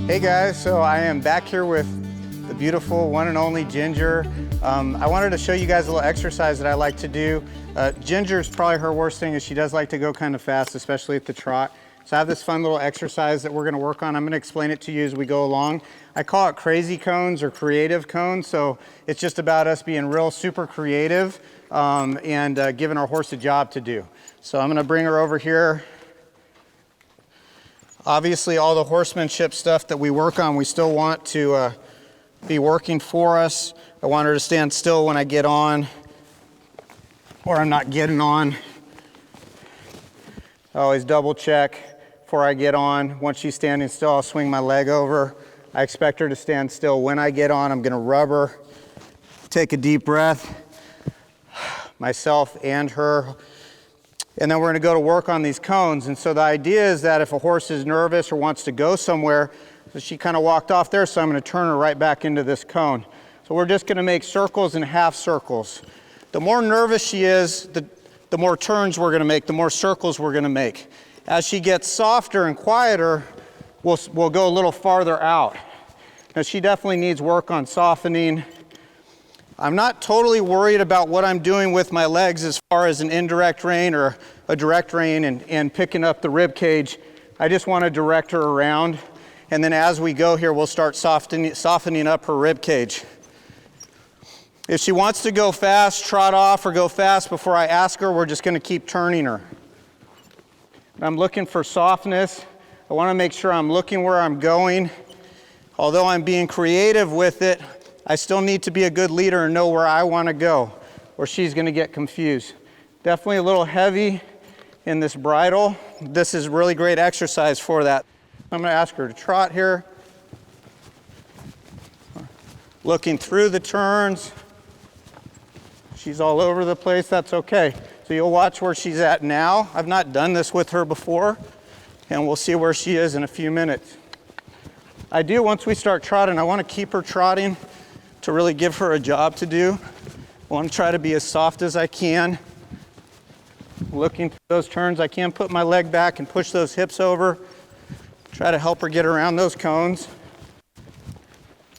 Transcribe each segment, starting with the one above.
Hey guys, so I am back here with the beautiful one and only Ginger. I wanted to show you guys a little exercise that I like to do. Ginger's probably her worst thing is she does like to go kind of fast, especially at the trot. So I have this fun little exercise that we're gonna work on. I'm gonna explain it to you as we go along. I call it crazy cones or creative cones. So it's just about us being real super creative and giving our horse a job to do. So I'm gonna bring her over here. Obviously, all the horsemanship stuff that we work on, we still want to be working for us. I want her to stand still when I get on, or I'm not getting on. I always double check before I get on. Once she's standing still, I'll swing my leg over. I expect her to stand still. When I get on, I'm gonna rub her, take a deep breath, myself and her. And then we're gonna go to work on these cones. And so the idea is that if a horse is nervous or wants to go somewhere, so she kind of walked off there, so I'm gonna turn her right back into this cone. So we're just gonna make circles and half circles. The more nervous she is, the more turns we're gonna make, the more circles we're gonna make. As she gets softer and quieter, we'll go a little farther out. Now she definitely needs work on softening. I'm not totally worried about what I'm doing with my legs as far as an indirect rein or a direct rein and picking up the rib cage. I just want to direct her around. And then as we go here, we'll start softening up her rib cage. If she wants to go fast, trot off or go fast before I ask her, we're just going to keep turning her. I'm looking for softness. I want to make sure I'm looking where I'm going. Although I'm being creative with it, I still need to be a good leader and know where I want to go, or she's going to get confused. Definitely a little heavy in this bridle. This is really great exercise for that. I'm going to ask her to trot here. Looking through the turns. She's all over the place. That's okay. So you'll watch where she's at now. I've not done this with her before, and we'll see where she is in a few minutes. I do, once we start trotting, I want to keep her trotting to really give her a job to do. I want to try to be as soft as I can. Looking through those turns, I can put my leg back and push those hips over. Try to help her get around those cones.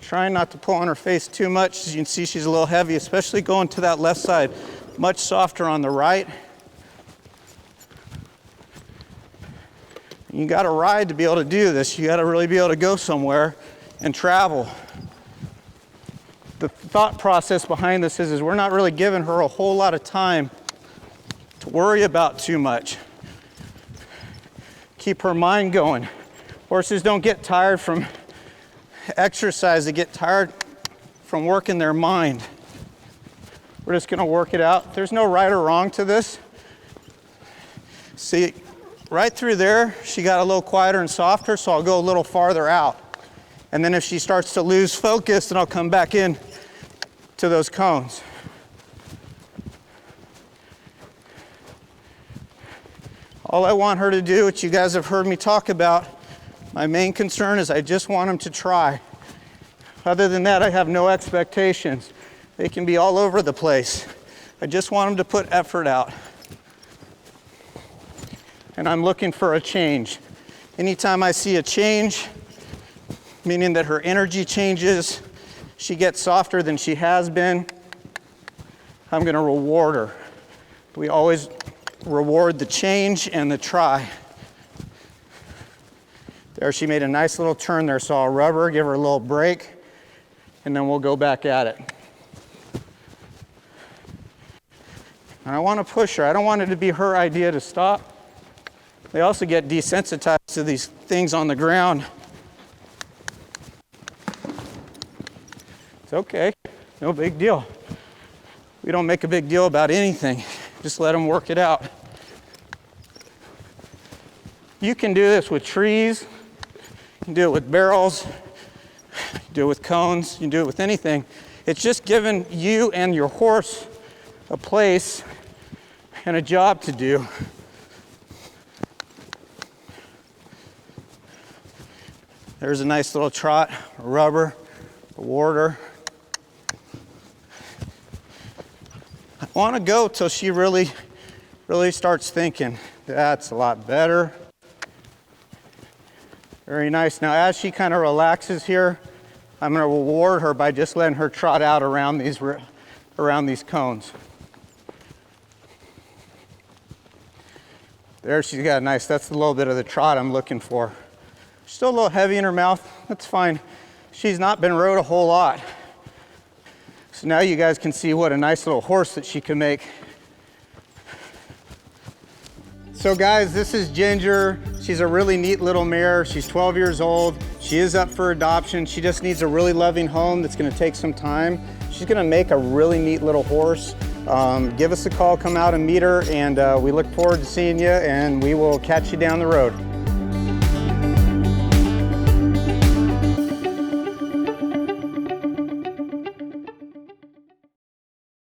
Trying not to pull on her face too much. As you can see, she's a little heavy, especially going to that left side. Much softer on the right. You got to ride to be able to do this. You got to really be able to go somewhere and travel. The thought process behind this is we're not really giving her a whole lot of time to worry about too much. Keep her mind going. Horses don't get tired from exercise, they get tired from working their mind. We're just gonna work it out. There's no right or wrong to this. See, right through there, she got a little quieter and softer, so I'll go a little farther out. And then if she starts to lose focus, then I'll come back in to those cones. All I want her to do, which you guys have heard me talk about, my main concern is I just want them to try. Other than that, I have no expectations. They can be all over the place. I just want them to put effort out. And I'm looking for a change. Anytime I see a change, meaning that her energy changes, she gets softer than she has been, I'm going to reward her. We always reward the change and the try. There, she made a nice little turn there, so I'll rub her, give her a little break, and then we'll go back at it. And I want to push her. I don't want it to be her idea to stop. They also get desensitized to these things on the ground. It's okay, no big deal. We don't make a big deal about anything. Just let them work it out. You can do this with trees, you can do it with barrels, you can do it with cones, you can do it with anything. It's just giving you and your horse a place and a job to do. There's a nice little trot, a rubber, a warder. I want to go till she really starts thinking, that's a lot better. Very nice. Now as she kind of relaxes here, I'm going to reward her by just letting her trot out around these cones. There, she's got a nice, that's a little bit of the trot I'm looking for. Still a little heavy in her mouth, that's fine. She's not been rode a whole lot. So now you guys can see what a nice little horse that she can make. So guys, this is Ginger. She's a really neat little mare. She's 12 years old. She is up for adoption. She just needs a really loving home that's gonna take some time. She's gonna make a really neat little horse. Give us a call, come out and meet her, and we look forward to seeing you, and we will catch you down the road.